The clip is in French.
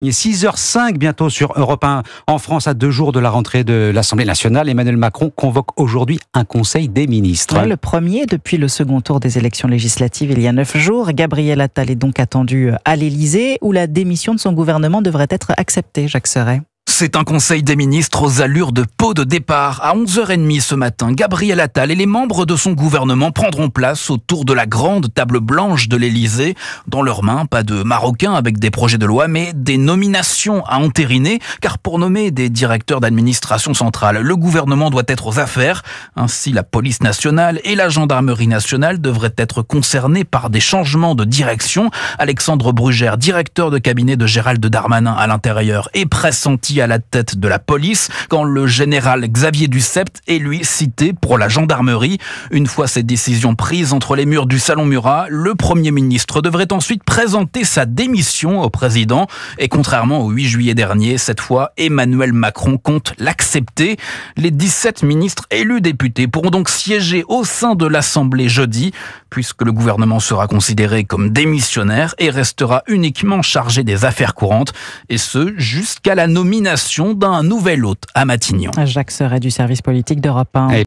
Il est 6h05 bientôt sur Europe 1 en France, à 2 jours de la rentrée de l'Assemblée nationale. Emmanuel Macron convoque aujourd'hui un conseil des ministres. Ouais, le premier depuis le second tour des élections législatives il y a 9 jours. Gabriel Attal est donc attendu à l'Élysée où la démission de son gouvernement devrait être acceptée, Jacques Serret. C'est un conseil des ministres aux allures de pot de départ. À 11h30 ce matin, Gabriel Attal et les membres de son gouvernement prendront place autour de la grande table blanche de l'Élysée. Dans leurs mains, pas de marocains avec des projets de loi, mais des nominations à entériner. Car pour nommer des directeurs d'administration centrale, le gouvernement doit être aux affaires. Ainsi, la police nationale et la gendarmerie nationale devraient être concernés par des changements de direction. Alexandre Brugère, directeur de cabinet de Gérald Darmanin à l'intérieur, est pressenti à la tête de la police, quand le général Xavier Dussopt est lui cité pour la gendarmerie. Une fois ces décisions prises entre les murs du Salon Murat, le Premier ministre devrait ensuite présenter sa démission au président. Et contrairement au 8 juillet dernier, cette fois, Emmanuel Macron compte l'accepter. Les 17 ministres élus députés pourront donc siéger au sein de l'Assemblée jeudi, puisque le gouvernement sera considéré comme démissionnaire et restera uniquement chargé des affaires courantes, et ce jusqu'à la nomination d'un nouvel hôte à Matignon. Jacques Serret du service politique d'Europe 1.